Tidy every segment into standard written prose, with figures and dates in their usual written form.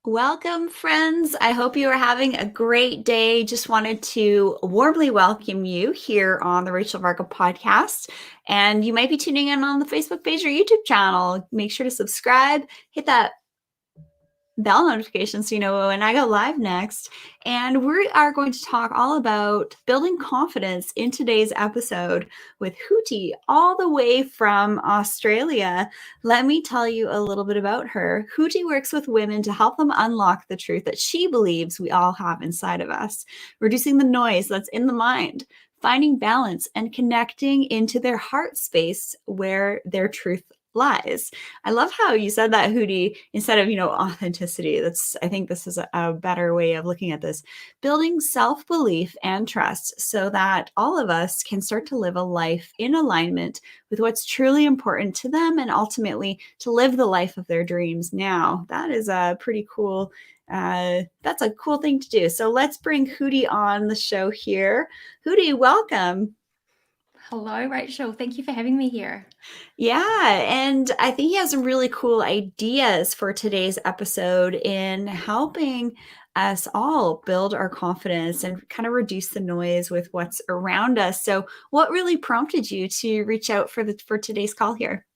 Welcome, friends. I hope you are having a great day. Just wanted to warmly welcome you here on the Rachel Varga podcast. And you might be tuning in on the Facebook page or YouTube channel. Make sure to subscribe, hit that bell notification so you know when I go live next. And we are going to talk all about building confidence in today's episode with Huti, all the way from Australia. Let me tell you a little bit about her. Huti works with women to help them unlock the truth that she believes we all have inside of us, reducing the noise that's in the mind, finding balance, and connecting into their heart space where their truth lies. I love how you said that, Hootie, instead of, authenticity. I think this is a better way of looking at this. Building self-belief and trust so that all of us can start to live a life in alignment with what's truly important to them and ultimately to live the life of their dreams now. That is a pretty cool that's a cool thing to do. So let's bring Hootie on the show here. Hootie, welcome. Hello, Rachel. Thank you for having me here. Yeah, and I think he has some really cool ideas for today's episode in helping us all build our confidence and kind of reduce the noise with what's around us. So, what really prompted you to reach out for today's call here?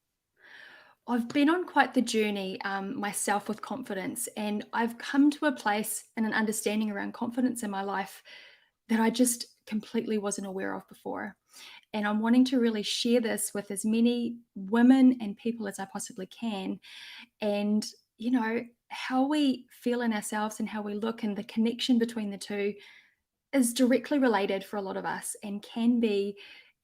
I've been on quite the journey myself with confidence, and I've come to a place and an understanding around confidence in my life that I just completely wasn't aware of before. And I'm wanting to really share this with as many women and people as I possibly can. And, how we feel in ourselves and how we look and the connection between the two is directly related for a lot of us and can be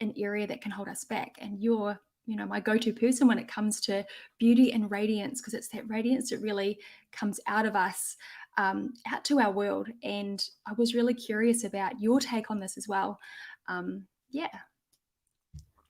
an area that can hold us back. And you're, my go-to person when it comes to beauty and radiance, because it's that radiance that really comes out of us, out to our world. And I was really curious about your take on this as well. Yeah.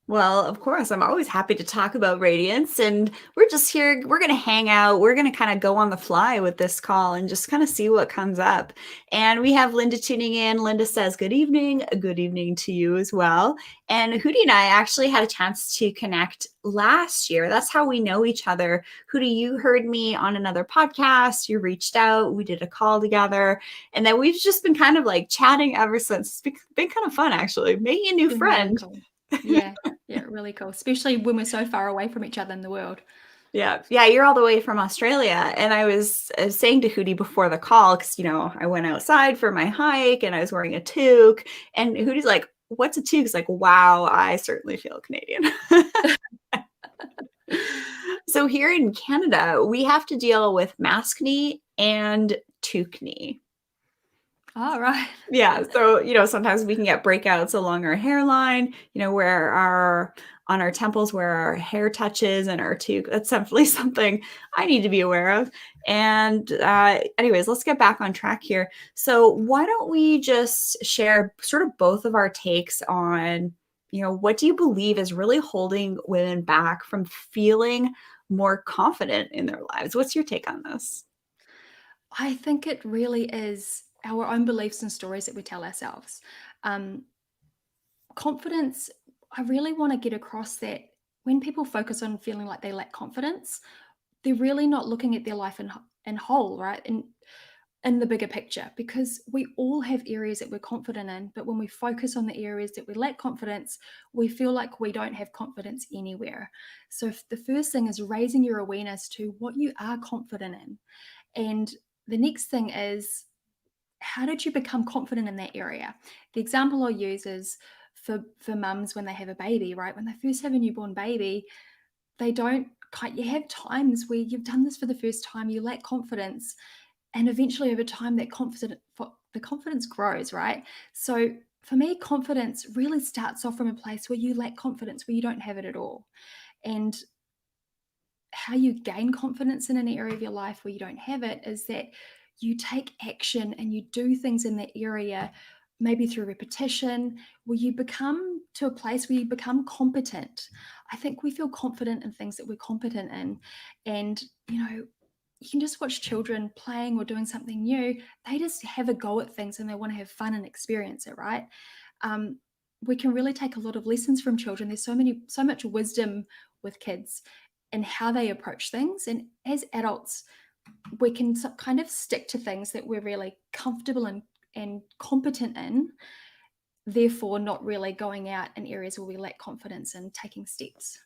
Well, of course, I'm always happy to talk about radiance. And we're just here, we're going to hang out. We're going to kind of go on the fly with this call and just kind of see what comes up. And we have Linda tuning in. Linda says, good evening. A good evening to you as well. And Hootie and I actually had a chance to connect last year. That's how we know each other. Hootie, you heard me on another podcast. You reached out. We did a call together. And then we've just been kind of like chatting ever since. It's been kind of fun, actually, making a new Been really friend. cool. Yeah. Yeah. Really cool. Especially when we're so far away from each other in the world. Yeah. Yeah. You're all the way from Australia. And I was saying to Hootie before the call, because, I went outside for my hike and I was wearing a toque. And Hootie's like, what's a toque? It's like, wow, I certainly feel Canadian. So here in Canada, we have to deal with maskne and toque. All right. Yeah. So, sometimes we can get breakouts along our hairline, where on our temples where our hair touches and our toque. That's definitely something I need to be aware of. And anyways, let's get back on track here. So why don't we just share sort of both of our takes on, what do you believe is really holding women back from feeling more confident in their lives? What's your take on this? I think it really is our own beliefs and stories that we tell ourselves. Um, Confidence, I really want to get across that when people focus on feeling like they lack confidence, they're really not looking at their life in whole, right? In the bigger picture, because we all have areas that we're confident in, but when we focus on the areas that we lack confidence, we feel like we don't have confidence anywhere. So the first thing is raising your awareness to what you are confident in. And the next thing is, how did you become confident in that area? The example I'll use is for mums when they have a baby, right? When they first have a newborn baby, they don't you have times where you've done this for the first time, you lack confidence, and eventually over time the confidence grows, right? So for me, confidence really starts off from a place where you lack confidence, where you don't have it at all. And how you gain confidence in an area of your life where you don't have it is that you take action and you do things in that area, maybe through repetition, where you become to a place where you become competent. I think we feel confident in things that we're competent in. And, you can just watch children playing or doing something new. They just have a go at things and they want to have fun and experience it, right? Um, we can really take a lot of lessons from children. There's so much wisdom with kids and how they approach things. And as adults, we can kind of stick to things that we're really comfortable and competent in, therefore not really going out in areas where we lack confidence and taking steps.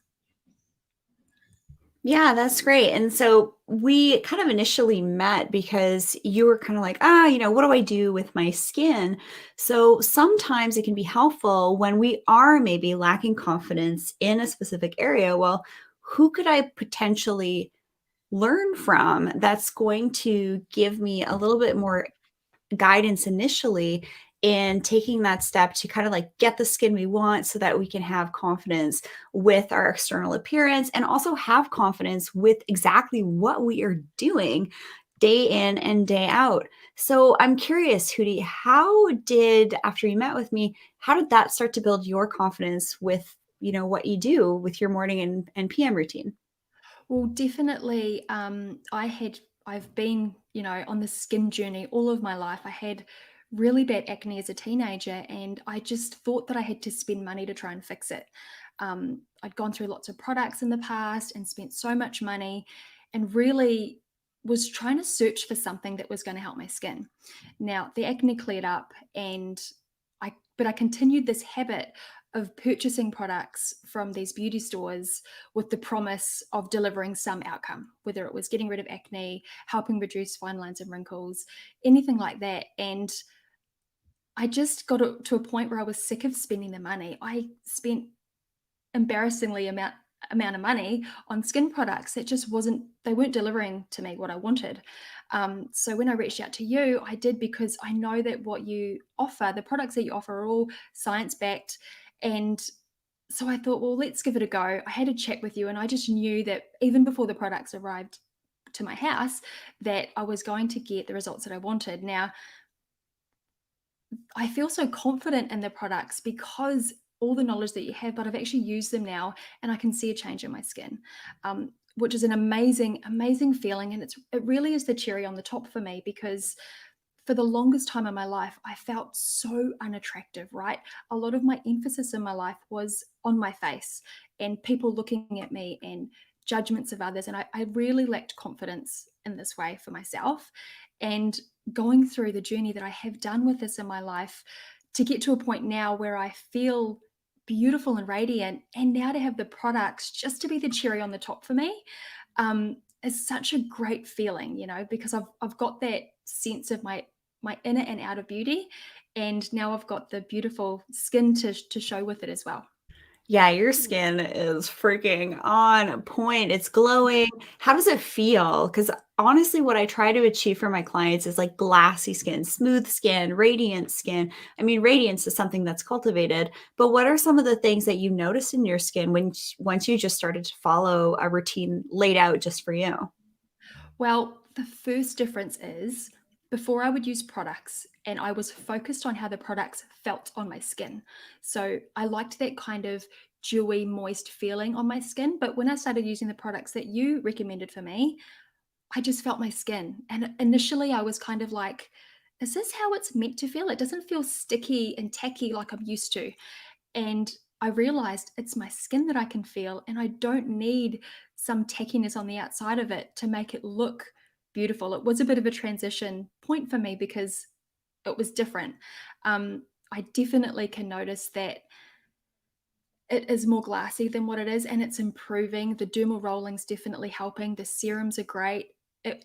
Yeah, that's great. And so we kind of initially met because you were kind of like, what do I do with my skin? So sometimes it can be helpful when we are maybe lacking confidence in a specific area. Well, who could I potentially learn from that's going to give me a little bit more guidance initially in taking that step to kind of like get the skin we want so that we can have confidence with our external appearance and also have confidence with exactly what we are doing day in and day out. So I'm curious, Huti, after you met with me, how did that start to build your confidence with, what you do with your morning and PM routine? Well, definitely, I've been, on the skin journey all of my life. I had really bad acne as a teenager, and I just thought that I had to spend money to try and fix it. I'd gone through lots of products in the past and spent so much money, and really was trying to search for something that was going to help my skin. Now, the acne cleared up, but I continued this habit of purchasing products from these beauty stores with the promise of delivering some outcome, whether it was getting rid of acne, helping reduce fine lines and wrinkles, anything like that. And I just got to a point where I was sick of spending the money. I spent embarrassingly amount of money on skin products that just wasn't they weren't delivering to me what I wanted. So when I reached out to you, I did because I know that what you offer, the products that you offer, are all science backed. And so I thought, well, let's give it a go. I had a chat with you, and I just knew that even before the products arrived to my house, that I was going to get the results that I wanted. Now, I feel so confident in the products because all the knowledge that you have, but I've actually used them now and I can see a change in my skin, which is an amazing, amazing feeling. And it really is the cherry on the top for me because for the longest time in my life, I felt so unattractive, right? A lot of my emphasis in my life was on my face and people looking at me and judgments of others. And I really lacked confidence in this way for myself. And going through the journey that I have done with this in my life to get to a point now where I feel beautiful and radiant, and now to have the products just to be the cherry on the top for me, is such a great feeling, because I've got that sense of my inner and outer beauty, and now I've got the beautiful skin to show with it as well. Yeah, your skin is freaking on point. It's glowing. How does it feel? Because honestly, what I try to achieve for my clients is like glassy skin, smooth skin, radiant skin. I mean, radiance is something that's cultivated, but what are some of the things that you notice in your skin once you just started to follow a routine laid out just for you? Well, the first difference is before I would use products and I was focused on how the products felt on my skin. So I liked that kind of dewy, moist feeling on my skin. But when I started using the products that you recommended for me, I just felt my skin. And initially I was kind of like, is this how it's meant to feel? It doesn't feel sticky and tacky like I'm used to. And I realized it's my skin that I can feel, and I don't need some tackiness on the outside of it to make it look beautiful. It was a bit of a transition point for me because it was different. I definitely can notice that it is more glassy than what it is, and it's improving. The dermal rolling's definitely helping. The serums are great.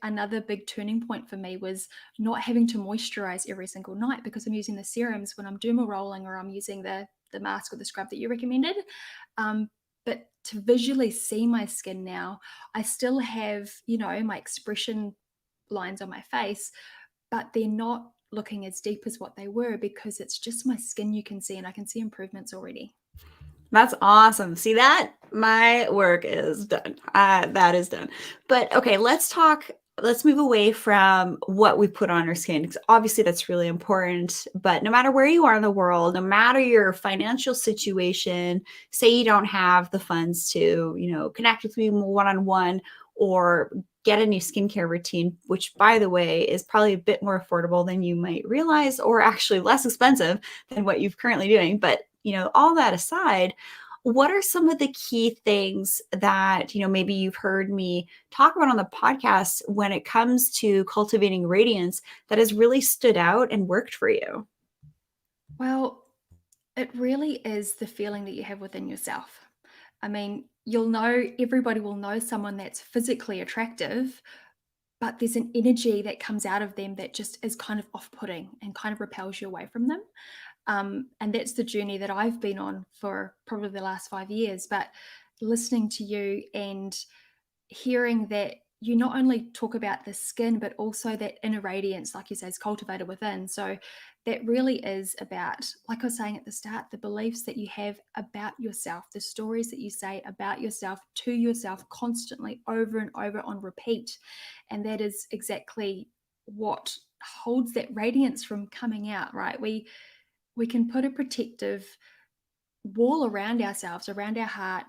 Another big turning point for me was not having to moisturize every single night because I'm using the serums when I'm dermal rolling or I'm using the mask or the scrub that you recommended. But to visually see my skin now, I still have, my expression lines on my face, but they're not looking as deep as what they were because it's just my skin you can see, and I can see improvements already. That's awesome. See that? My work is done. That is done. But okay, let's move away from what we put on our skin because obviously that's really important. But no matter where you are in the world, no matter your financial situation, say you don't have the funds to, connect with me one-on-one or get a new skincare routine, which by the way is probably a bit more affordable than you might realize or actually less expensive than what you're currently doing. But all that aside, What are some of the key things that, maybe you've heard me talk about on the podcast when it comes to cultivating radiance that has really stood out and worked for you? Well, it really is the feeling that you have within yourself. I mean, you'll know everybody will know someone that's physically attractive, but there's an energy that comes out of them that just is kind of off-putting and kind of repels you away from them. And that's the journey that I've been on for probably the last 5 years. But listening to you and hearing that you not only talk about the skin, but also that inner radiance, like you say, is cultivated within. So that really is about, like I was saying at the start, the beliefs that you have about yourself, the stories that you say about yourself to yourself constantly over and over on repeat. And that is exactly what holds that radiance from coming out, right? We can put a protective wall around ourselves, around our heart,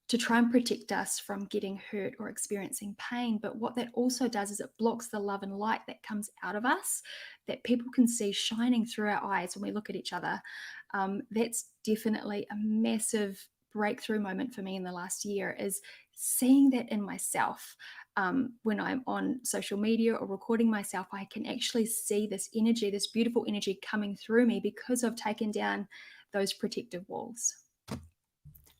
to try and protect us from getting hurt or experiencing pain. But what that also does is it blocks the love and light that comes out of us, that people can see shining through our eyes when we look at each other. That's definitely a massive breakthrough moment for me in the last year, is seeing that in myself. When I'm on social media or recording myself, I can actually see this energy, this beautiful energy coming through me because I've taken down those protective walls.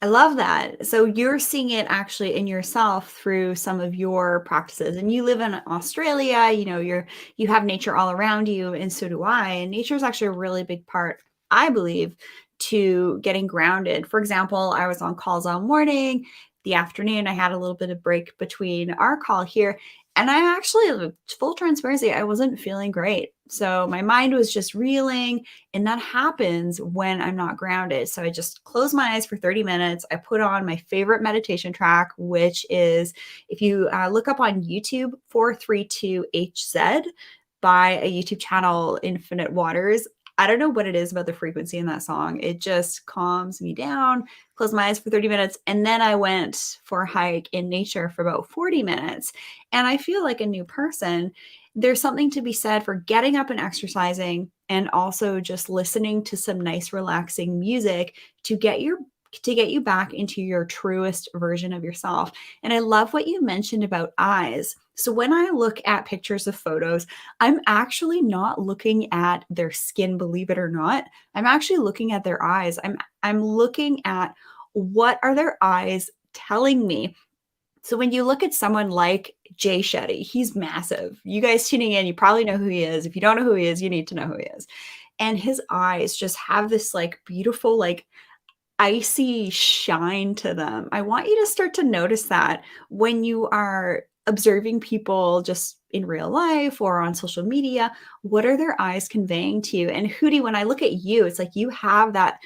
I love that. So you're seeing it actually in yourself through some of your practices. And you live in Australia, you have nature all around you, and so do I. And nature is actually a really big part, I believe, to getting grounded. For example, I was on calls all morning. The afternoon, I had a little bit of break between our call here. And I actually, full transparency, I wasn't feeling great. So my mind was just reeling. And that happens when I'm not grounded. So I just close my eyes for 30 minutes. I put on my favorite meditation track, which is, if you look up on YouTube, 432HZ by a YouTube channel, Infinite Waters. I don't know what it is about the frequency in that song. It just calms me down. Close my eyes for 30 minutes. And then I went for a hike in nature for about 40 minutes. And I feel like a new person. There's something to be said for getting up and exercising, and also just listening to some nice relaxing music to get you back into your truest version of yourself. And I love what you mentioned about eyes. So when I look at pictures of photos, I'm actually not looking at their skin, believe it or not. I'm actually looking at their eyes. I'm looking at, what are their eyes telling me? So when you look at someone like Jay Shetty, he's massive. You guys tuning in, you probably know who he is. If you don't know who he is, you need to know who he is. And his eyes just have this like beautiful, like icy shine to them. I want you to start to notice that when you are observing people just in real life or on social media. What are their eyes conveying to you? And Hootie, when I look at you, it's like you have that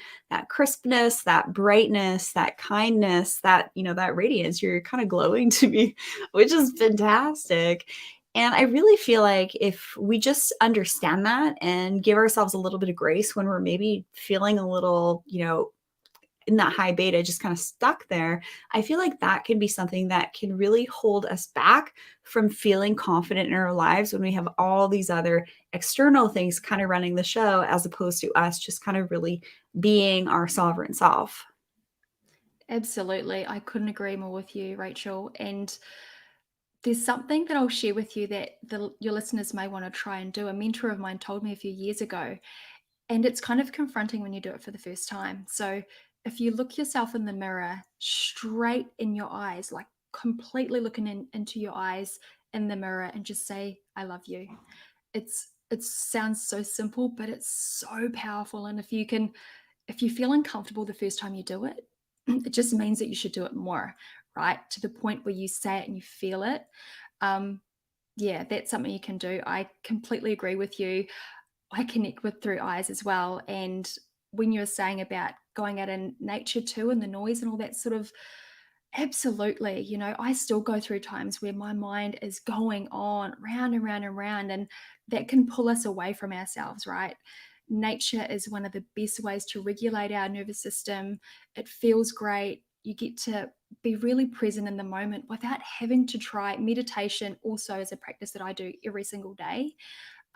crispness, that brightness, that kindness, that radiance. You're kind of glowing to me, which is fantastic. And I really feel like if we just understand that and give ourselves a little bit of grace when we're maybe feeling a little, in that high beta, just kind of stuck there, I feel like that can be something that can really hold us back from feeling confident in our lives when we have all these other external things kind of running the show, as opposed to us just kind of really being our sovereign self. Absolutely. I couldn't agree more with you, Rachel. And there's something that I'll share with you that your listeners may want to try and do. A mentor of mine told me a few years ago, and it's kind of confronting when you do it for the first time. So if you look yourself in the mirror, straight in your eyes, like completely looking into your eyes in the mirror, and just say, I love you. It sounds so simple, but it's so powerful. And if you feel uncomfortable the first time you do it, it just means that you should do it more, right? To the point where you say it and you feel it. Um, yeah, that's something you can do. I completely agree with you. I connect with through eyes as well. And when you're saying about going out in nature too, and the noise and all that sort of, absolutely. I still go through times where my mind is going on round and round and round, and that can pull us away from ourselves, right? Nature is one of the best ways to regulate our nervous system. It feels great. You get to be really present in the moment without having to try meditation. Also, is a practice that I do every single day.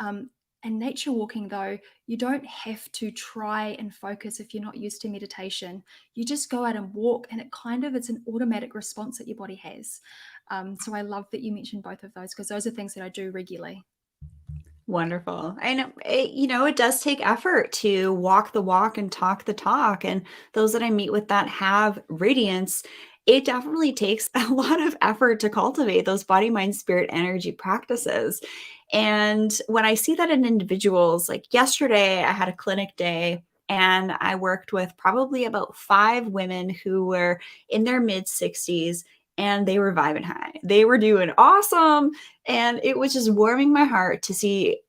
Um, And nature walking, though, you don't have to try and focus if you're not used to meditation. You just go out and walk, and it's an automatic response that your body has. So I love that you mentioned both of those, because those are things that I do regularly. Wonderful. And it does take effort to walk the walk and talk the talk. And those that I meet with that have radiance, it definitely takes a lot of effort to cultivate those body, mind, spirit, energy practices. And when I see that in individuals, like yesterday, I had a clinic day and I worked with probably about 5 women who were in their mid 60s and they were vibing high. They were doing awesome. And it was just warming my heart to see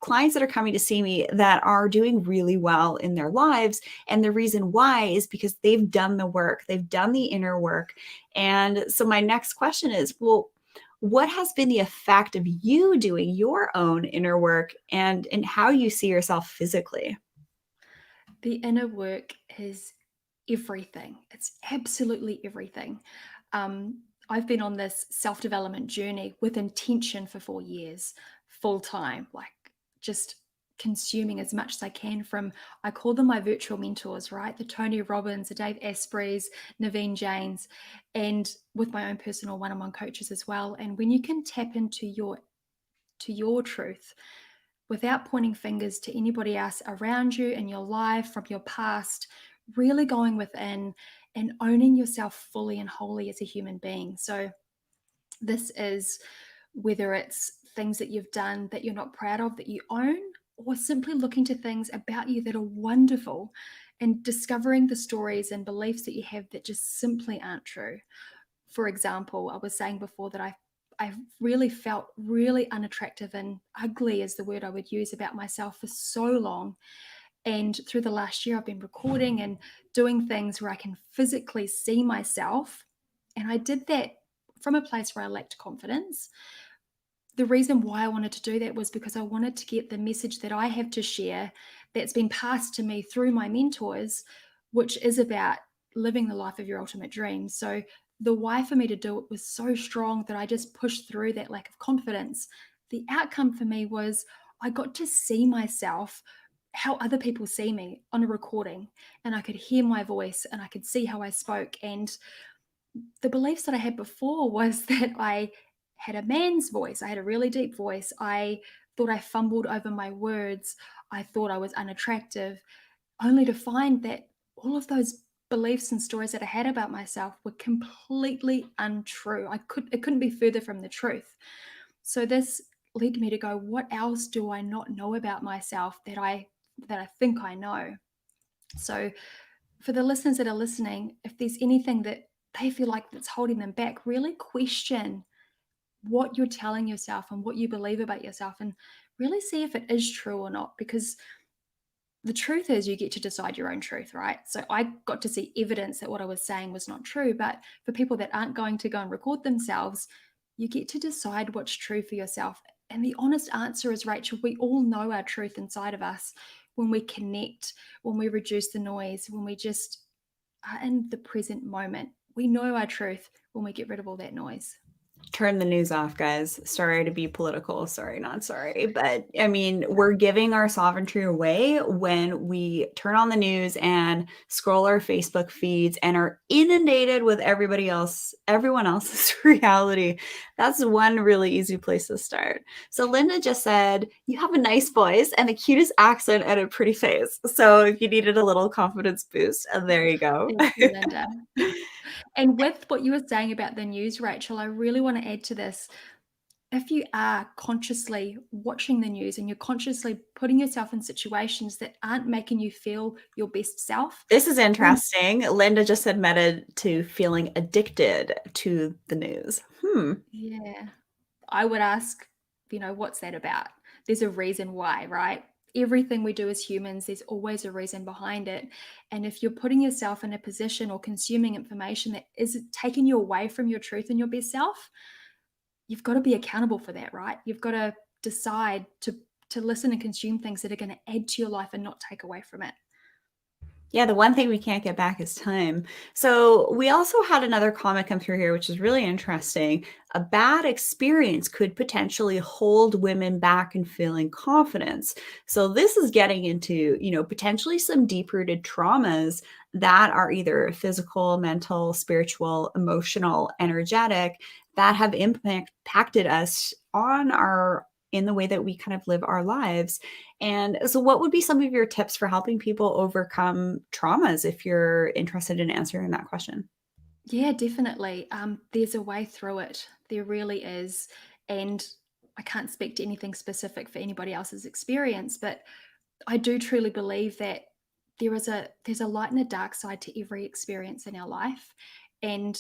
clients that are coming to see me that are doing really well in their lives. And the reason why is because they've done the work, they've done the inner work. And so my next question is, well, what has been the effect of you doing your own inner work and how you see yourself physically? The inner work is everything. It's absolutely everything. I've been on this self development journey with intention for 4 years, full time, like just consuming as much as I can from, I call them my virtual mentors, right? The Tony Robbins, the Dave Asprey's, Naveen Jane's, and with my own personal one on one coaches as well. And when you can tap into your truth without pointing fingers to anybody else around you in your life, from your past, really going within and owning yourself fully and wholly as a human being. So, this is whether it's things that you've done that you're not proud of that you own, or simply looking to things about you that are wonderful and discovering the stories and beliefs that you have that just simply aren't true. For example, I was saying before that I really felt really unattractive and ugly is the word I would use about myself for so long. And through the last year, I've been recording and doing things where I can physically see myself. And I did that from a place where I lacked confidence. The reason why I wanted to do that was because I wanted to get the message that I have to share that's been passed to me through my mentors, which is about living the life of your ultimate dreams. So the why for me to do it was so strong that I just pushed through that lack of confidence. The outcome for me was I got to see myself how other people see me on a recording, and I could hear my voice and I could see how I spoke. And the beliefs that I had before was that I had a man's voice. I had a really deep voice. I thought I fumbled over my words. I thought I was unattractive, only to find that all of those beliefs and stories that I had about myself were completely untrue. It couldn't be further from the truth. So this led me to go, what else do I not know about myself that I think I know? So for the listeners that are listening, if there's anything that they feel like that's holding them back, really question what you're telling yourself and what you believe about yourself, and really see if it is true or not. Because the truth is, you get to decide your own truth, right? So I got to see evidence that what I was saying was not true. But for people that aren't going to go and record themselves, you get to decide what's true for yourself. And the honest answer is, Rachel, we all know our truth inside of us when we connect, when we reduce the noise, when we just are in the present moment. We know our truth when we get rid of all that noise. Turn the news off, guys. Sorry to be political. Sorry, not sorry. But I mean, we're giving our sovereignty away when we turn on the news and scroll our Facebook feeds and are inundated with everyone else's reality. That's one really easy place to start. So Linda just said, you have a nice voice and the cutest accent and a pretty face. So if you needed a little confidence boost, there you go. Thank you, Linda. And with what you were saying about the news, Rachel, I really want to add to this. If you are consciously watching the news and you're consciously putting yourself in situations that aren't making you feel your best self, This is then interesting. Linda just admitted to feeling addicted to the news. yeah, I would ask, what's that about? There's a reason why, right? Everything we do as humans, there's always a reason behind it. And if you're putting yourself in a position or consuming information that is taking you away from your truth and your best self, you've got to be accountable for that, right? You've got to decide to listen and consume things that are going to add to your life and not take away from it. Yeah, the one thing we can't get back is time. So we also had another comment come through here, which is really interesting. A bad experience could potentially hold women back in feeling confidence. So this is getting into, potentially some deep-rooted traumas that are either physical, mental, spiritual, emotional, energetic, that have impacted us on our in the way that we kind of live our lives. And so, what would be some of your tips for helping people overcome traumas if you're interested in answering that question? Yeah, definitely. There's a way through it. There really is. And I can't speak to anything specific for anybody else's experience, but I do truly believe that there's a light and a dark side to every experience in our life. And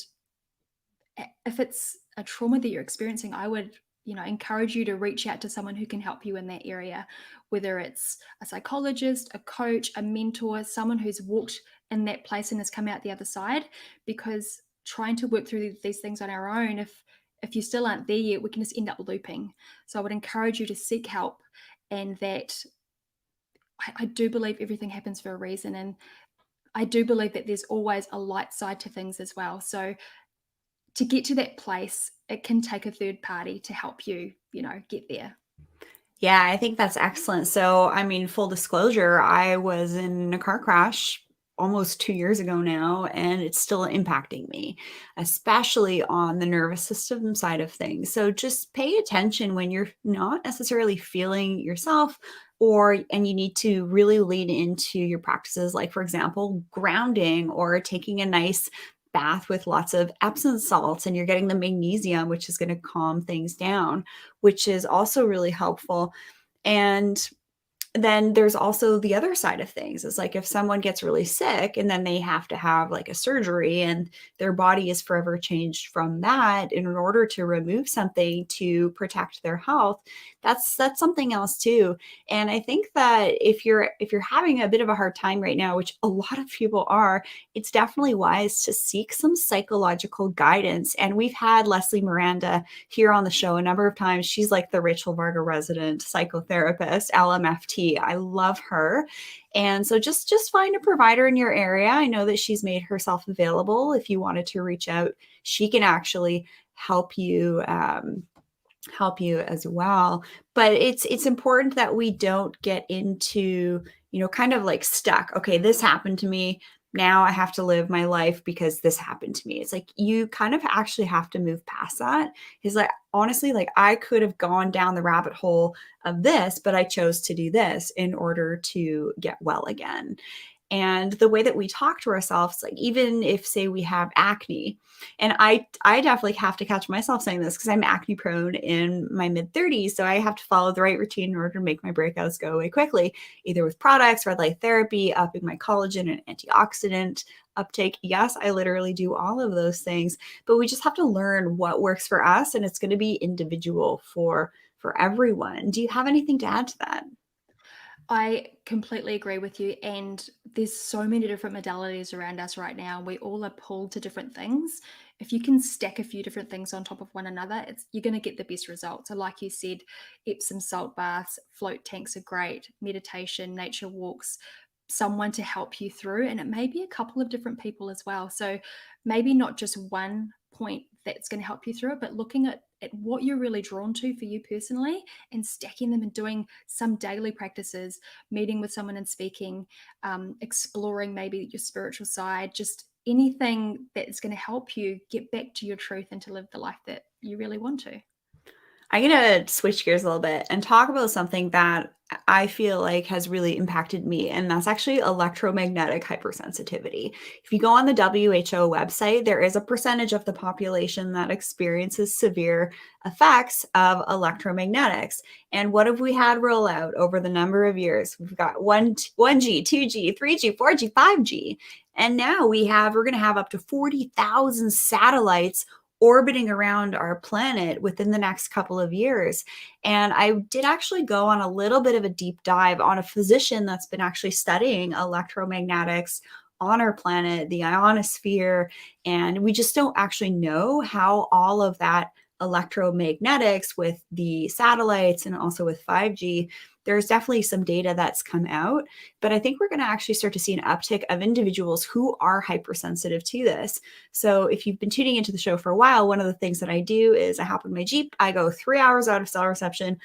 if it's a trauma that you're experiencing, I would, encourage you to reach out to someone who can help you in that area, whether it's a psychologist, a coach, a mentor, someone who's walked in that place and has come out the other side. Because trying to work through these things on our own, if you still aren't there yet, we can just end up looping. So I would encourage you to seek help, and that I do believe everything happens for a reason. And I do believe that there's always a light side to things as well. So to get to that place, it can take a third party to help you, get there. Yeah, I think that's excellent. So, I mean, full disclosure, I was in a car crash almost 2 years ago now, and it's still impacting me, especially on the nervous system side of things. So, just pay attention when you're not necessarily feeling yourself, and you need to really lean into your practices, like, for example, grounding or taking a nice bath with lots of Epsom salts, and you're getting the magnesium, which is going to calm things down, which is also really helpful. And then there's also the other side of things. It's like if someone gets really sick and then they have to have like a surgery and their body is forever changed from that in order to remove something to protect their health, that's something else too. And I think that if you're having a bit of a hard time right now, which a lot of people are, it's definitely wise to seek some psychological guidance. And we've had Leslie Miranda here on the show a number of times. She's like the Rachel Varga resident psychotherapist, LMFT. I love her. And so just find a provider in your area. I know that she's made herself available. If you wanted to reach out, she can actually help you as well. But it's important that we don't get into, kind of like stuck. Okay, this happened to me. Now I have to live my life because this happened to me. It's like you kind of actually have to move past that. Is like honestly, like I could have gone down the rabbit hole of this, but I chose to do this in order to get well again. And the way that we talk to ourselves, like even if say we have acne, and I definitely have to catch myself saying this because I'm acne prone in my mid 30s, so I have to follow the right routine in order to make my breakouts go away quickly, either with products, red light therapy, upping my collagen and antioxidant uptake. Yes, I literally do all of those things, but we just have to learn what works for us, and it's going to be individual for everyone. Do you have anything to add to that? I completely agree with you. And there's so many different modalities around us right now. We all are pulled to different things. If you can stack a few different things on top of one another, you're going to get the best results. So, like you said, Epsom salt baths, float tanks are great, meditation, nature walks, someone to help you through. And it may be a couple of different people as well. So, maybe not just one point that's going to help you through it, but looking at what you're really drawn to for you personally and stacking them and doing some daily practices, meeting with someone and speaking, exploring maybe your spiritual side, just anything that's going to help you get back to your truth and to live the life that you really want to. I'm going to switch gears a little bit and talk about something that I feel like has really impacted me, and that's actually electromagnetic hypersensitivity. If you go on the WHO website, there is a percentage of the population that experiences severe effects of electromagnetics. And what have we had roll out over the number of years? We've got 1G, 2G, 3G, 4G, 5G. And now we're going to have up to 40,000 satellites orbiting around our planet within the next couple of years. And I did actually go on a little bit of a deep dive on a physician that's been actually studying electromagnetics on our planet, the ionosphere, and we just don't actually know how all of that electromagnetics with the satellites and also with 5G, there's definitely some data that's come out. But I think we're going to actually start to see an uptick of individuals who are hypersensitive to this. So if you've been tuning into the show for a while, one of the things that I do is I hop in my Jeep, I go 3 hours out of cell reception.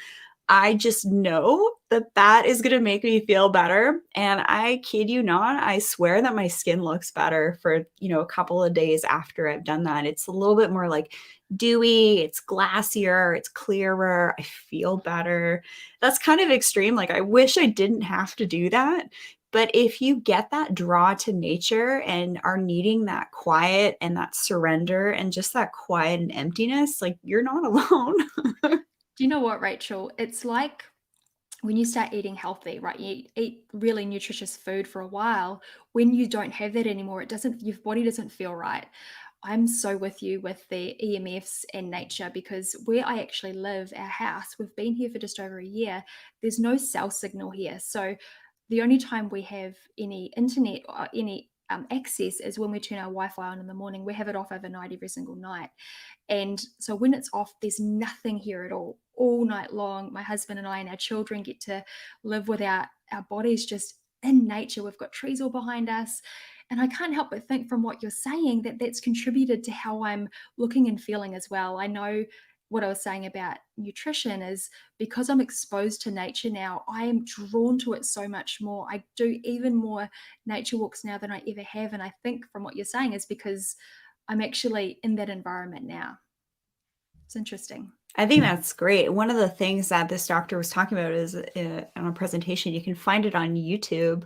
I just know that that is going to make me feel better. And I kid you not, I swear that my skin looks better for, a couple of days after I've done that. It's a little bit more like dewy, it's glassier, it's clearer, I feel better. That's kind of extreme. Like, I wish I didn't have to do that. But if you get that draw to nature and are needing that quiet and that surrender and just that quiet and emptiness, like, you're not alone. Do you know what, Rachel? It's like when you start eating healthy, right? You eat really nutritious food for a while. When you don't have that anymore, your body doesn't feel right. I'm so with you with the EMFs and nature, because where I actually live, our house, we've been here for just over a year. There's no cell signal here. So the only time we have any internet or any access is when we turn our Wi-Fi on in the morning. We have it off overnight every single night. And so when it's off, there's nothing here at all night long. My husband and I and our children get to live with our bodies just in nature. We've got trees all behind us. And I can't help but think, from what you're saying, that that's contributed to how I'm looking and feeling as well. I know what I was saying about nutrition is because I'm exposed to nature now, I am drawn to it so much more. I do even more nature walks now than I ever have. And I think from what you're saying is because I'm actually in that environment now. It's interesting. I think that's great. One of the things that this doctor was talking about is on a presentation. You can find it on YouTube.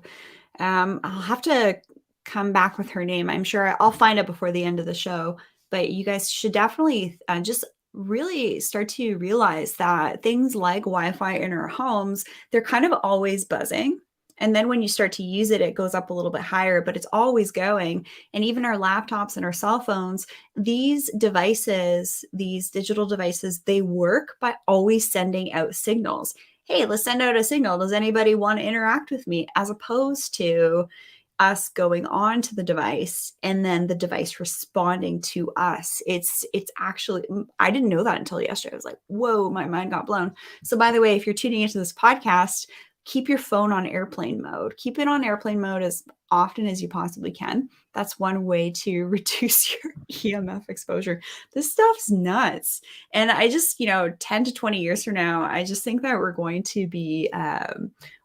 I'll have to come back with her name. I'm sure I'll find it before the end of the show. But you guys should definitely just really start to realize that things like Wi-Fi in our homes, they're kind of always buzzing. And then when you start to use it, it goes up a little bit higher, but it's always going. And even our laptops and our cell phones, these devices, these digital devices, they work by always sending out signals. Hey, let's send out a signal. Does anybody want to interact with me? As opposed to us going on to the device and then the device responding to us. It's actually, I didn't know that until yesterday. I was like, whoa, my mind got blown. So by the way, if you're tuning into this podcast, keep your phone on airplane mode. Keep it on airplane mode as often as you possibly can. That's one way to reduce your EMF exposure. This stuff's nuts. And I just, 10 to 20 years from now, I just think that we're going to be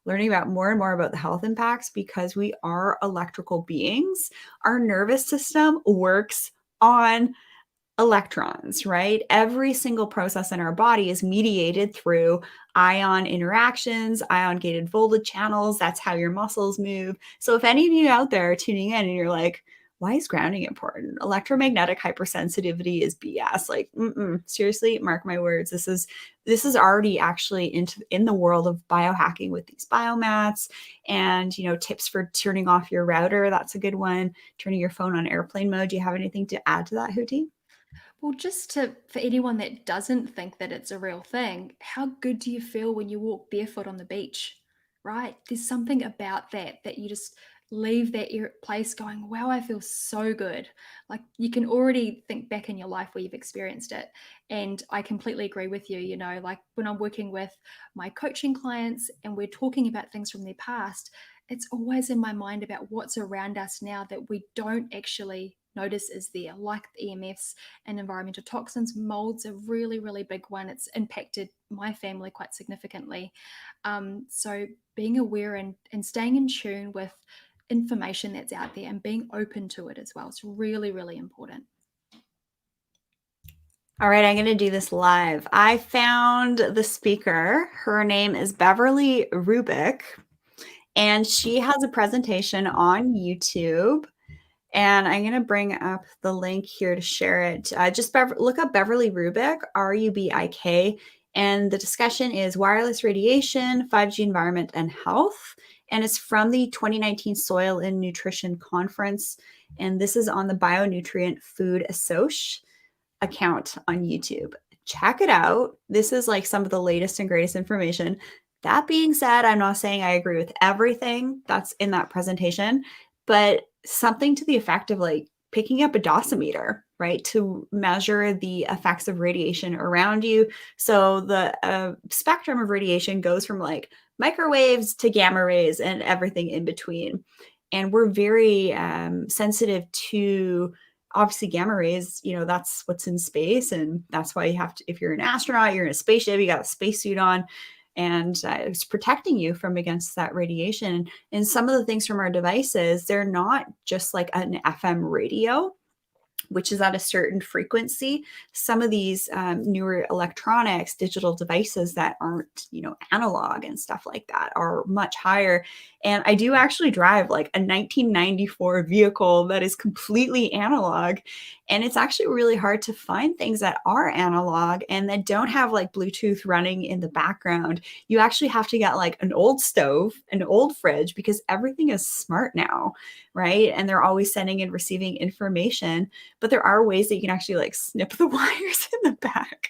learning about more and more about the health impacts because we are electrical beings. Our nervous system works on electrons, right? Every single process in our body is mediated through ion interactions, ion gated voltage channels. That's how your muscles move. So if any of you out there are tuning in and you're like, why is grounding important? Electromagnetic hypersensitivity is BS. Like, seriously, mark my words. This is already actually in the world of biohacking with these biomats and tips for turning off your router. That's a good one. Turning your phone on airplane mode. Do you have anything to add to that, Huti? Well, for anyone that doesn't think that it's a real thing, how good do you feel when you walk barefoot on the beach, right? There's something about that you just leave that place going, wow, I feel so good. Like, you can already think back in your life where you've experienced it. And I completely agree with you. Like when I'm working with my coaching clients and we're talking about things from their past, it's always in my mind about what's around us now that we don't actually notice is there, like the EMFs and environmental toxins. Mold's a really, really big one. It's impacted my family quite significantly. So being aware and staying in tune with information that's out there and being open to it as well. It's really, really important. All right, I'm going to do this live. I found the speaker. Her name is Beverly Rubik, and she has a presentation on YouTube. And I'm going to bring up the link here to share it. Just look up Beverly Rubik, Rubik. And the discussion is wireless radiation, 5G environment, and health. And it's from the 2019 Soil and Nutrition Conference. And this is on the Bionutrient Food Assoc account on YouTube. Check it out. This is like some of the latest and greatest information. That being said, I'm not saying I agree with everything that's in that presentation, but something to the effect of like picking up a dosimeter, right, to measure the effects of radiation around you. So the spectrum of radiation goes from like microwaves to gamma rays and everything in between. And we're very sensitive to obviously gamma rays. You know, that's what's in space. And that's why you have to, if you're an astronaut, you're in a spaceship, you got a spacesuit on, and it's protecting you from against that radiation. And some of the things from our devices, they're not just like an FM radio, which is at a certain frequency. Some of these newer electronics, digital devices that aren't, you know, analog and stuff like that are much higher. And I do actually drive like a 1994 vehicle that is completely analog. And it's actually really hard to find things that are analog and that don't have like Bluetooth running in the background. You actually have to get like an old stove, an old fridge, because everything is smart now, right? And they're always sending and receiving information, but there are ways that you can actually like snip the wires in the back.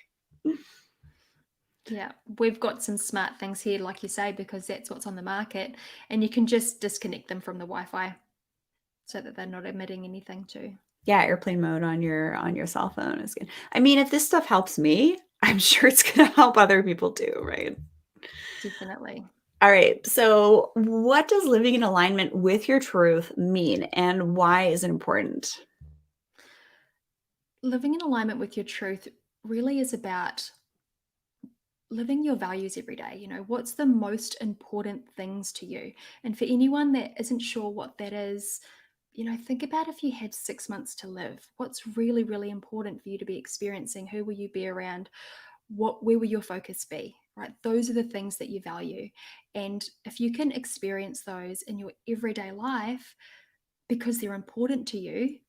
Yeah, we've got some smart things here, like you say, because that's what's on the market, and you can just disconnect them from the Wi-Fi so that they're not emitting anything too. Yeah, airplane mode on your cell phone is good. I mean, if this stuff helps me, I'm sure it's going to help other people too, right? Definitely. All right. So, what does living in alignment with your truth mean, and why is it important? Living in alignment with your truth really is about living your values every day. You know, what's the most important things to you? And for anyone that isn't sure what that is, you know, think about if you had 6 months to live. What's really, really important for you to be experiencing? Who will you be around? Where will your focus be? Right? Those are the things that you value. And if you can experience those in your everyday life because they're important to you,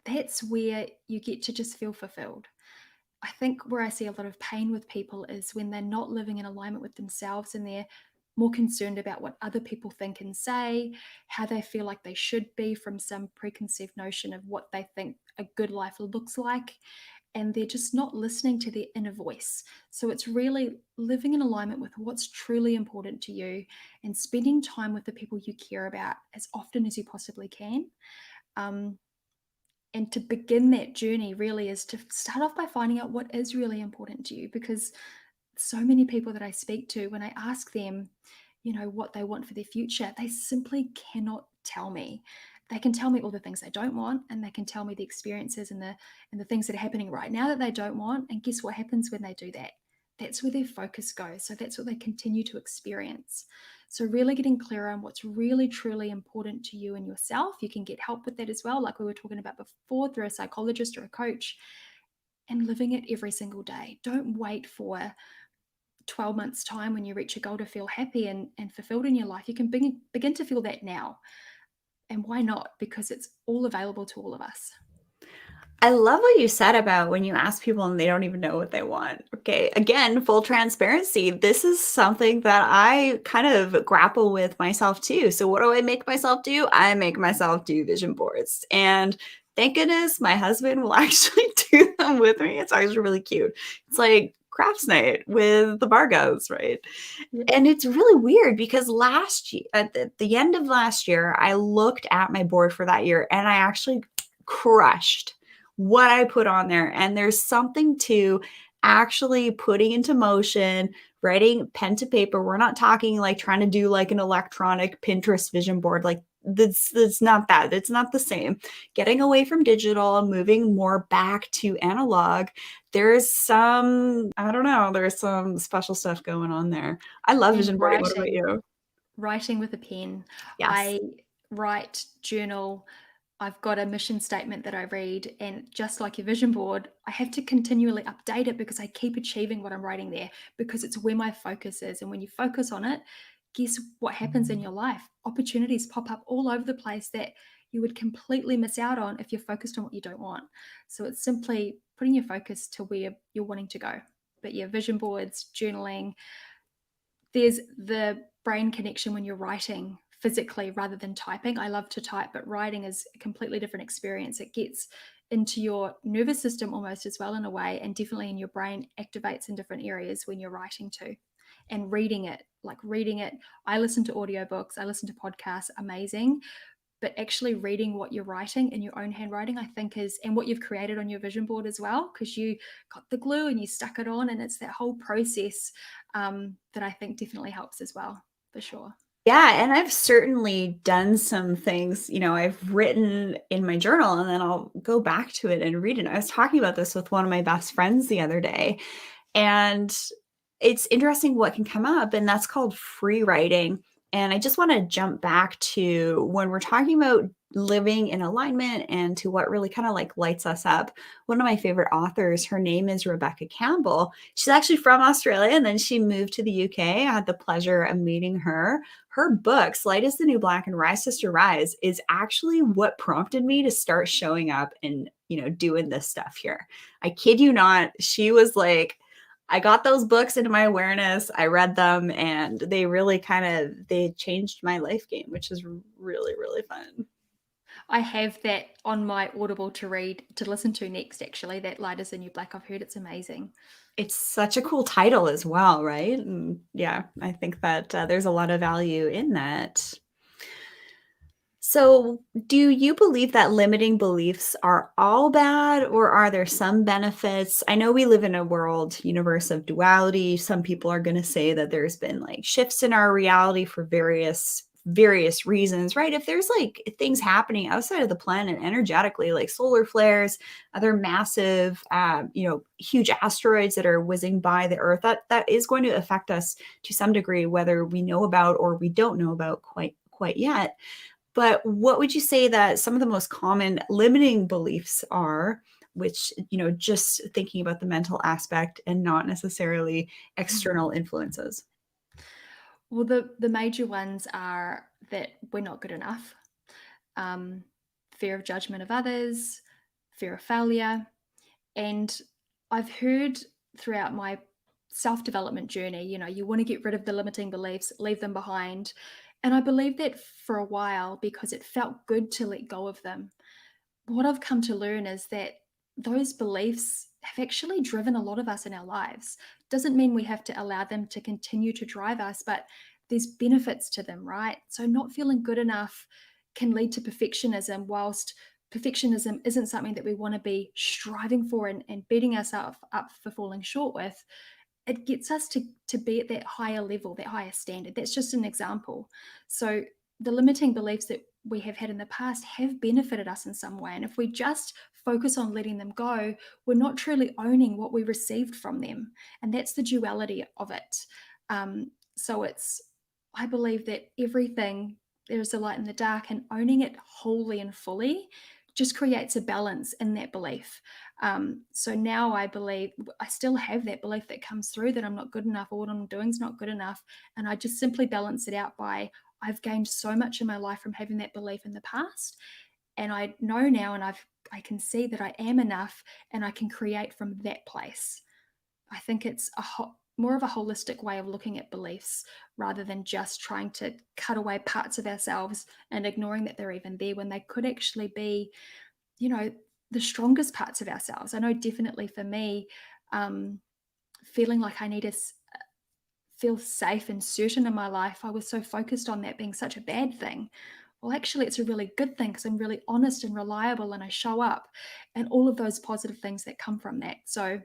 that's where you get to just feel fulfilled. I think where I see a lot of pain with people is when they're not living in alignment with themselves and they're more concerned about what other people think and say, how they feel like they should be from some preconceived notion of what they think a good life looks like. And they're just not listening to their inner voice. So it's really living in alignment with what's truly important to you and spending time with the people you care about as often as you possibly can. Um, and to begin that journey really is to start off by finding out what is really important to you, because so many people that I speak to, when I ask them, you know, what they want for their future, they simply cannot tell me. They can tell me all the things they don't want, and they can tell me the experiences and the things that are happening right now that they don't want. And guess what happens when they do that? That's where their focus goes. So that's what they continue to experience. So really getting clear on what's really truly important to you and yourself. You can get help with that as well, like we were talking about before, through a psychologist or a coach, and living it every single day. Don't wait for 12 months time when you reach a goal to feel happy and fulfilled in your life. You can begin to feel that now. And why not? Because it's all available to all of us. I love what you said about when you ask people and they don't even know what they want. Okay, again, full transparency. This is something that I kind of grapple with myself too. So, what do I make myself do? I make myself do vision boards. And thank goodness my husband will actually do them with me. It's actually really cute. It's like crafts night with the Vargas, right? Yeah. And it's really weird because last year, at the end of last year, I looked at my board for that year and I actually crushed what I put on there. And there's something to actually putting into motion, writing pen to paper. We're not talking like trying to do like an electronic Pinterest vision board. Like that's not that. It's not the same. Getting away from digital, moving more back to analog. There's some, I don't know, there's some special stuff going on there. I love And vision boarding. What about writing, you? writing with a pen. Yes. I write, journal. I've got a mission statement that I read, and just like your vision board, I have to continually update it because I keep achieving what I'm writing there because it's where my focus is. And when you focus on it, guess what happens in your life? Opportunities pop up all over the place that you would completely miss out on if you're focused on what you don't want. So it's simply putting your focus to where you're wanting to go. But yeah, vision boards, journaling, there's the brain connection when you're writing physically rather than typing. I love to type, but writing is a completely different experience. It gets into your nervous system almost as well in a way, and definitely in your brain activates in different areas when you're writing too. And reading it, like reading it, I listen to audiobooks, I listen to podcasts, amazing. but actually reading what you're writing in your own handwriting, I think is, and what you've created on your vision board as well, because you got the glue and you stuck it on, and it's that whole process that I think definitely helps as well, for sure. Yeah, and I've certainly done some things, I've written in my journal and then I'll go back to it and read it. I was talking about this with one of my best friends the other day, and it's interesting what can come up, and that's called free writing. And I just want to jump back to when we're talking about living in alignment and to what really kind of like lights us up. One of my favorite authors, her name is Rebecca Campbell. She's actually from Australia and then she moved to the UK. I had the pleasure of meeting her. Her books, Light is the New Black and Rise Sister Rise, is actually what prompted me to start showing up and, doing this stuff here. I kid you not. She was like, I got those books into my awareness. I read them and they really they changed my life game, which is really, really fun. I have that on my Audible to read, to listen to next, actually, that Light is the New Black. I've heard it's amazing. It's such a cool title as well, right? And yeah, I think that there's a lot of value in that. So, do you believe that limiting beliefs are all bad, or are there some benefits? I know we live in a world universe of duality. Some people are going to say that there's been like shifts in our reality for various reasons, right? If there's like things happening outside of the planet energetically, like solar flares, other massive, huge asteroids that are whizzing by the Earth, that is going to affect us to some degree, whether we know about or we don't know about quite yet. But what would you say that some of the most common limiting beliefs are, which, just thinking about the mental aspect and not necessarily external influences? Well, the major ones are that we're not good enough, um, fear of judgment of others, fear of failure. And I've heard throughout my self development journey, you want to get rid of the limiting beliefs, leave them behind. And I believed that for a while because it felt good to let go of them. What I've come to learn is that those beliefs have actually driven a lot of us in our lives. Doesn't mean we have to allow them to continue to drive us, but there's benefits to them, right? So, not feeling good enough can lead to perfectionism, whilst perfectionism isn't something that we want to be striving for and beating ourselves up for falling short with. It gets us to be at that higher level, that higher standard. That's just an example. So the limiting beliefs that we have had in the past have benefited us in some way. And if we just focus on letting them go, we're not truly owning what we received from them. And that's the duality of it. So I believe that everything, there's a light in the dark, and owning it wholly and fully just creates a balance in that belief. So now I believe I still have that belief that comes through that I'm not good enough or what I'm doing is not good enough. And I just simply balance it out by I've gained so much in my life from having that belief in the past. And I know now, and I can see that I am enough and I can create from that place. I think it's more of a holistic way of looking at beliefs rather than just trying to cut away parts of ourselves and ignoring that they're even there when they could actually be, you know, the strongest parts of ourselves. I know definitely for me, um, feeling like I need to feel safe and certain in my life, I was so focused on that being such a bad thing. Well, actually, it's a really good thing because I'm really honest and reliable and I show up and all of those positive things that come from that. So,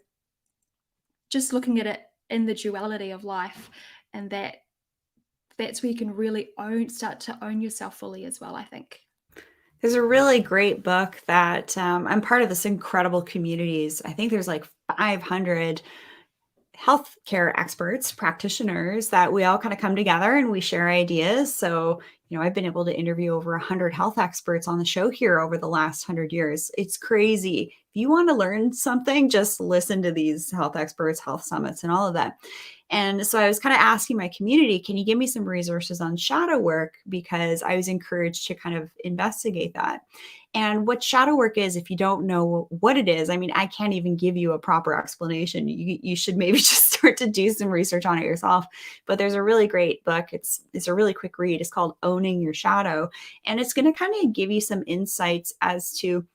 just looking at it in the duality of life, and that's where you can really start to own yourself fully as well, I think. There's a really great book that I'm part of this incredible communities. I think there's like 500 healthcare experts, practitioners that we all kind of come together and we share ideas. So, I've been able to interview over 100 health experts on the show here over the last 100 years. It's crazy. If you want to learn something, just listen to these health experts, health summits, and all of that. And so I was kind of asking my community, can you give me some resources on shadow work? Because I was encouraged to kind of investigate that. And what shadow work is, if you don't know what it is, I mean, I can't even give you a proper explanation. You should maybe just start to do some research on it yourself. But there's a really great book. It's a really quick read. It's called Owning Your Shadow. And it's going to kind of give you some insights as to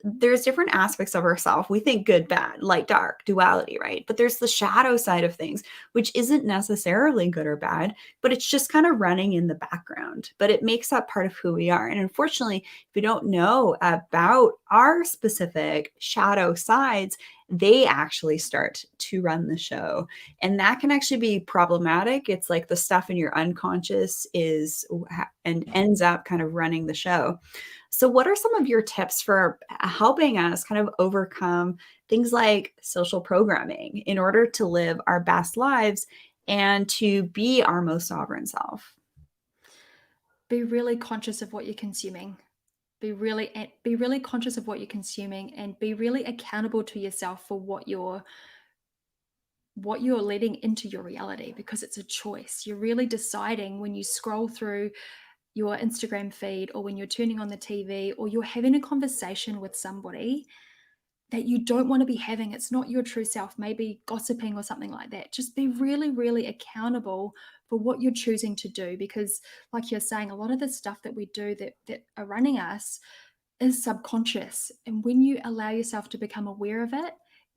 there's different aspects of ourselves. We think good, bad, light, dark, duality, right? But there's the shadow side of things, which isn't necessarily good or bad, but it's just kind of running in the background. But it makes up part of who we are. And unfortunately, if we don't know about our specific shadow sides, they actually start to run the show. And that can actually be problematic. It's like the stuff in your unconscious is and ends up kind of running the show. So, what are some of your tips for helping us kind of overcome things like social programming in order to live our best lives and to be our most sovereign self? Be really conscious of what you're consuming. Be really conscious of what you're consuming, and be really accountable to yourself for what you're letting into your reality, because it's a choice. You're really deciding when you scroll through your Instagram feed, or when you're turning on the TV, or you're having a conversation with somebody that you don't want to be having. It's not your true self, maybe gossiping or something like that. Just be really, really accountable for what you're choosing to do, because, like you're saying, a lot of the stuff that we do that are running us is subconscious. And when you allow yourself to become aware of it,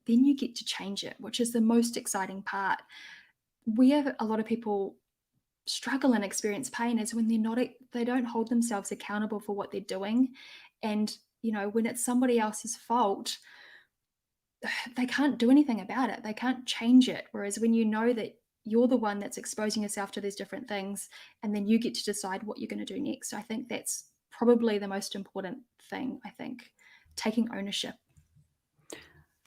then you get to change it, which is the most exciting part. We have a lot of people struggle and experience pain is when they don't hold themselves accountable for what they're doing. And when it's somebody else's fault, they can't do anything about it. They can't change it. Whereas when you know that you're the one that's exposing yourself to these different things, and then you get to decide what you're going to do next. So I think that's probably the most important thing. I think taking ownership.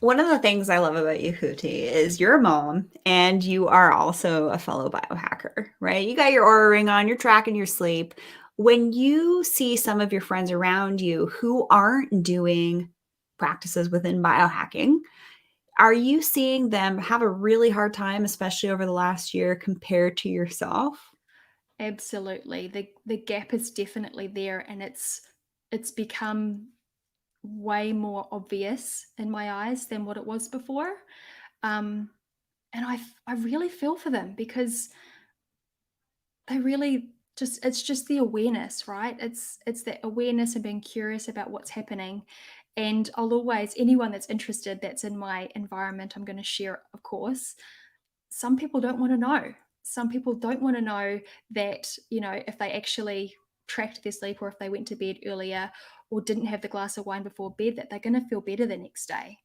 One of the things I love about you, Huti, is you're a mom and you are also a fellow biohacker, right? You got your Aura ring on, you're tracking your sleep. When you see some of your friends around you who aren't doing practices within biohacking, are you seeing them have a really hard time, especially over the last year, compared to yourself? Absolutely. The gap is definitely there, and it's become way more obvious in my eyes than what it was before. Um, and I really feel for them, because they really it's just the awareness, right? It's the awareness and being curious about what's happening. And I'll always, anyone that's interested that's in my environment, I'm going to share, of course. Some people don't want to know. Some people don't want to know that, if they actually tracked their sleep, or if they went to bed earlier, or didn't have the glass of wine before bed, that they're going to feel better the next day.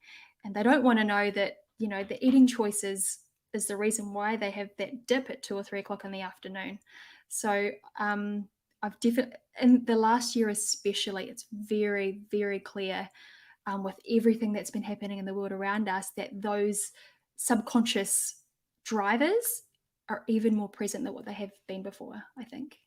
And they don't want to know that, the eating choices is the reason why they have that dip at 2 or 3 o'clock in the afternoon. So, I've definitely, in the last year especially, it's very, very clear, with everything that's been happening in the world around us, that those subconscious drivers are even more present than what they have been before, I think.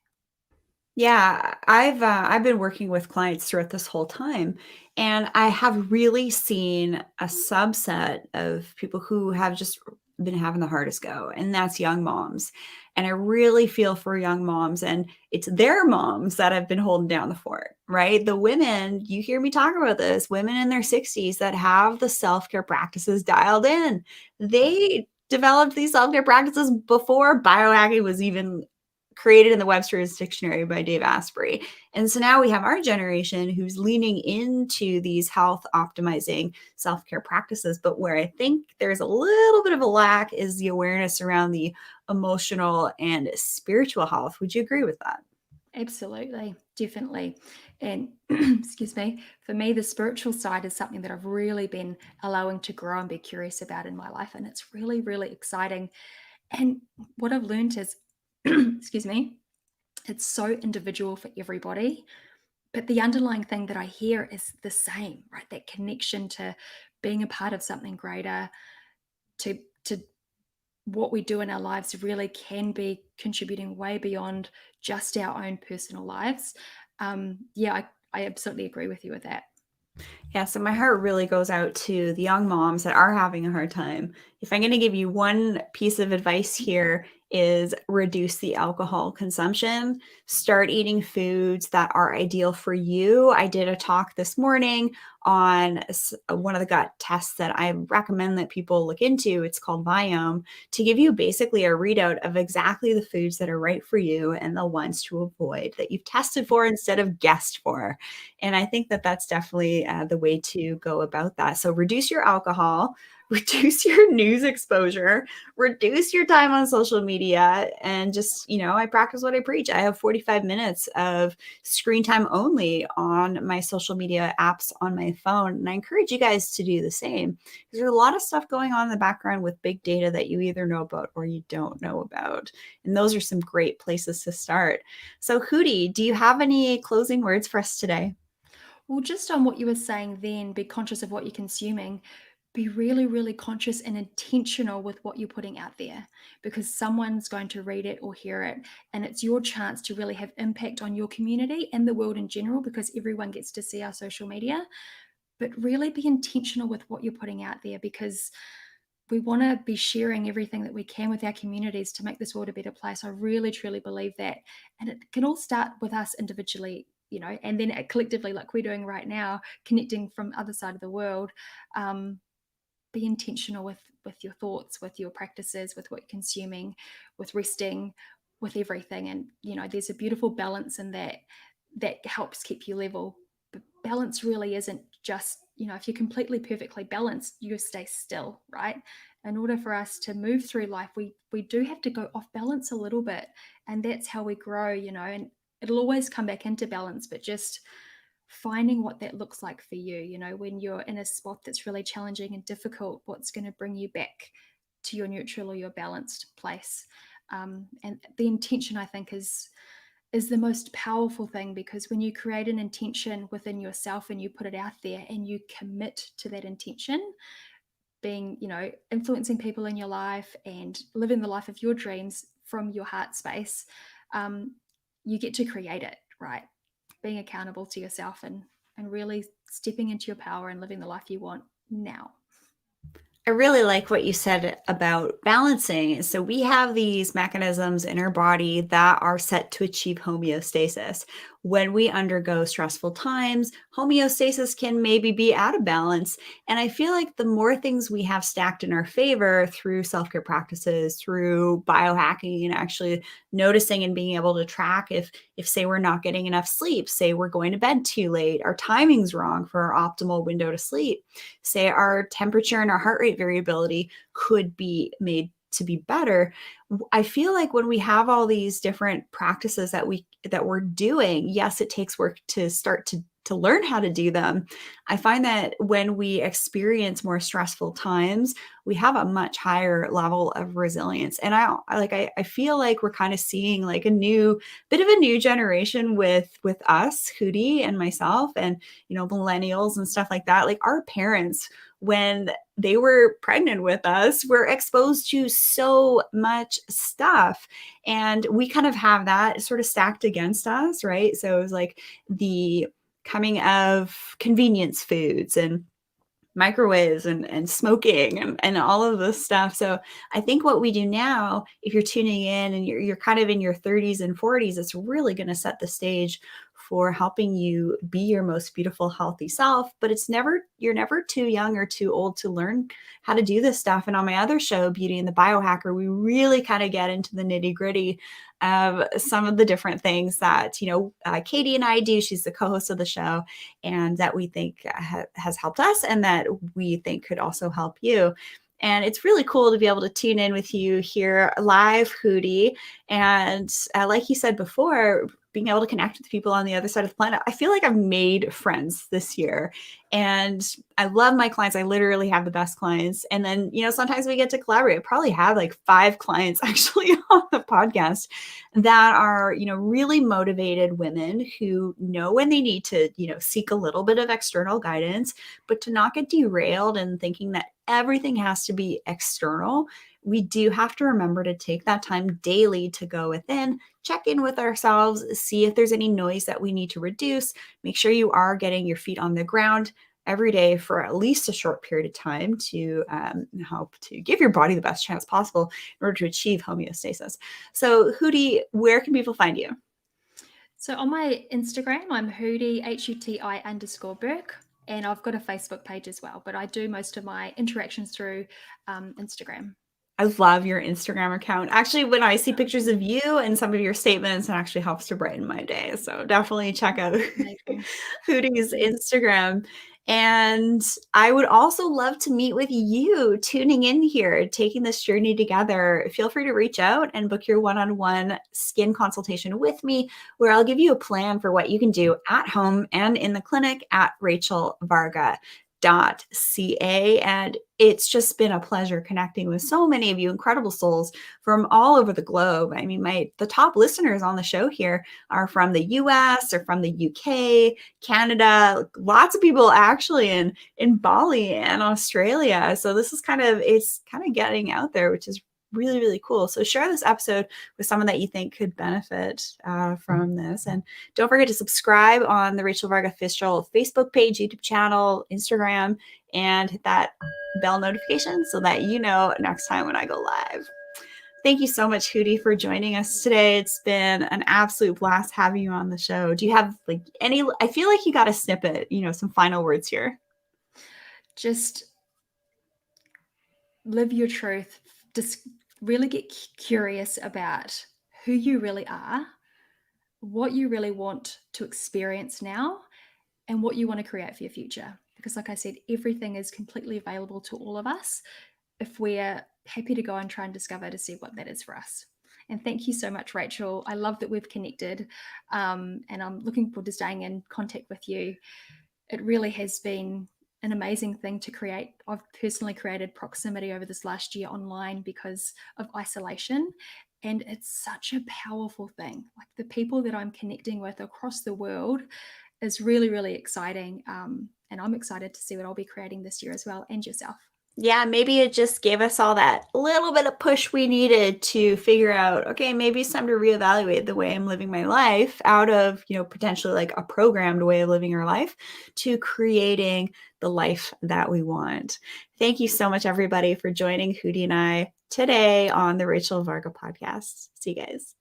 Yeah, I've been working with clients throughout this whole time, and I have really seen a subset of people who have just been having the hardest go, and that's young moms. And I really feel for young moms, and it's their moms that have been holding down the fort, right? The women, you hear me talk about this, women in their 60s that have the self-care practices dialed in. They developed these self-care practices before biohacking was even created in the Webster's Dictionary by Dave Asprey. And so now we have our generation who's leaning into these health optimizing self care practices. But where I think there's a little bit of a lack is the awareness around the emotional and spiritual health. Would you agree with that? Absolutely, definitely. And excuse me, for me, the spiritual side is something that I've really been allowing to grow and be curious about in my life. And it's really, really exciting. And what I've learned is, excuse me, it's so individual for everybody. But the underlying thing that I hear is the same, right? That connection to being a part of something greater, to what we do in our lives really can be contributing way beyond just our own personal lives. Yeah, I absolutely agree with you with that. Yeah, so my heart really goes out to the young moms that are having a hard time. If I'm going to give you one piece of advice here, is reduce the alcohol consumption, start eating foods that are ideal for you. I did a talk this morning on one of the gut tests that I recommend that people look into. It's called Biome, to give you basically a readout of exactly the foods that are right for you and the ones to avoid that you've tested for instead of guessed for. And I think that that's definitely the way to go about that. So reduce your alcohol, reduce your news exposure, reduce your time on social media, and just, I practice what I preach. I have 45 minutes of screen time only on my social media apps on my phone. And I encourage you guys to do the same, because there's a lot of stuff going on in the background with big data that you either know about or you don't know about. And those are some great places to start. So Huti, do you have any closing words for us today? Well, just on what you were saying then, be conscious of what you're consuming. Be really, really conscious and intentional with what you're putting out there, because someone's going to read it or hear it. And it's your chance to really have impact on your community and the world in general, because everyone gets to see our social media. But really be intentional with what you're putting out there, because we want to be sharing everything that we can with our communities to make this world a better place. I really, truly believe that. And it can all start with us individually, and then collectively, like we're doing right now, connecting from other side of the world. Be intentional with your thoughts, with your practices, with what you're consuming, with resting, with everything. And there's a beautiful balance in that helps keep you level. But balance really isn't just, if you're completely perfectly balanced, you stay still, right? In order for us to move through life, we do have to go off balance a little bit, and that's how we grow, and it'll always come back into balance. But just finding what that looks like for you, when you're in a spot that's really challenging and difficult, what's going to bring you back to your neutral or your balanced place. And the intention, I think, is the most powerful thing, because when you create an intention within yourself and you put it out there and you commit to that intention, being, influencing people in your life and living the life of your dreams from your heart space, you get to create it, right? Being accountable to yourself and really stepping into your power and living the life you want now. I really like what you said about balancing. So we have these mechanisms in our body that are set to achieve homeostasis. When we undergo stressful times, homeostasis can maybe be out of balance. And I feel like the more things we have stacked in our favor through self-care practices, through biohacking, and actually noticing and being able to track if say we're not getting enough sleep, say we're going to bed too late, our timing's wrong for our optimal window to sleep, say our temperature and our heart rate variability could be made to be better. I feel like when we have all these different practices that we're doing, yes, it takes work to start to learn how to do them. I find that when we experience more stressful times, we have a much higher level of resilience. And I feel like we're kind of seeing like a bit of a new generation with us, Huti and myself, and millennials and stuff like that. Like our parents, when they were pregnant with us, were exposed to so much stuff. And we kind of have that sort of stacked against us, right? So it was like the coming of convenience foods and microwaves and smoking and all of this stuff. So I think what we do now, if you're tuning in and you're kind of in your 30s and 40s, it's really going to set the stage for helping you be your most beautiful, healthy self. But you're never too young or too old to learn how to do this stuff. And on my other show, Beauty and the Biohacker, we really kind of get into the nitty gritty of some of the different things that, Katie and I do. She's the co-host of the show, and that we think has helped us and that we think could also help you. And it's really cool to be able to tune in with you here live, Huti. And like you said before, being able to connect with people on the other side of the planet. I feel like I've made friends this year, and I love my clients. I literally have the best clients. And then, sometimes we get to collaborate. I probably have like 5 clients actually on the podcast that are, really motivated women who know when they need to, seek a little bit of external guidance, but to not get derailed and thinking that everything has to be external. We do have to remember to take that time daily to go within, check in with ourselves, see if there's any noise that we need to reduce, make sure you are getting your feet on the ground, every day for at least a short period of time to help to give your body the best chance possible in order to achieve homeostasis. So, Huti, where can people find you? So on my Instagram, I'm Huti, HUTI_Burke, and I've got a Facebook page as well. But I do most of my interactions through Instagram. I love your Instagram account. Actually, when I see pictures of you and some of your statements, it actually helps to brighten my day. So definitely check out Amazing. Hootie's Yes. Instagram. And I would also love to meet with you tuning in here, taking this journey together. Feel free to reach out and book your one-on-one skin consultation with me, where I'll give you a plan for what you can do at home and in the clinic at rachelvarga.ca. And it's just been a pleasure connecting with so many of you incredible souls from all over the globe. I mean, the top listeners on the show here are from the US or from the UK, Canada, lots of people actually in Bali and Australia. So this is it's kind of getting out there, which is really, really cool. So share this episode with someone that you think could benefit from this. And don't forget to subscribe on the Rachel Varga official Facebook page, YouTube channel, Instagram, and hit that bell notification so that you know next time when I go live. Thank you so much, Huti, for joining us today. It's been an absolute blast having you on the show. Do you have I feel like you got a snippet, some final words here. Just live your truth. Just really get curious about who you really are, what you really want to experience now, and what you want to create for your future. Because, like I said, everything is completely available to all of us if we're happy to go and try and discover to see what that is for us. And thank you so much, Rachel. I love that we've connected, and I'm looking forward to staying in contact with you. It really has been an amazing thing to create. I've personally created proximity over this last year online because of isolation. And it's such a powerful thing. Like the people that I'm connecting with across the world is really, really exciting. And I'm excited to see what I'll be creating this year as well, and yourself. Yeah, maybe it just gave us all that little bit of push we needed to figure out, okay, maybe it's time to reevaluate the way I'm living my life out of, potentially like a programmed way of living our life to creating the life that we want. Thank you so much, everybody, for joining Huti and I today on the Rachel Varga podcast. See you guys.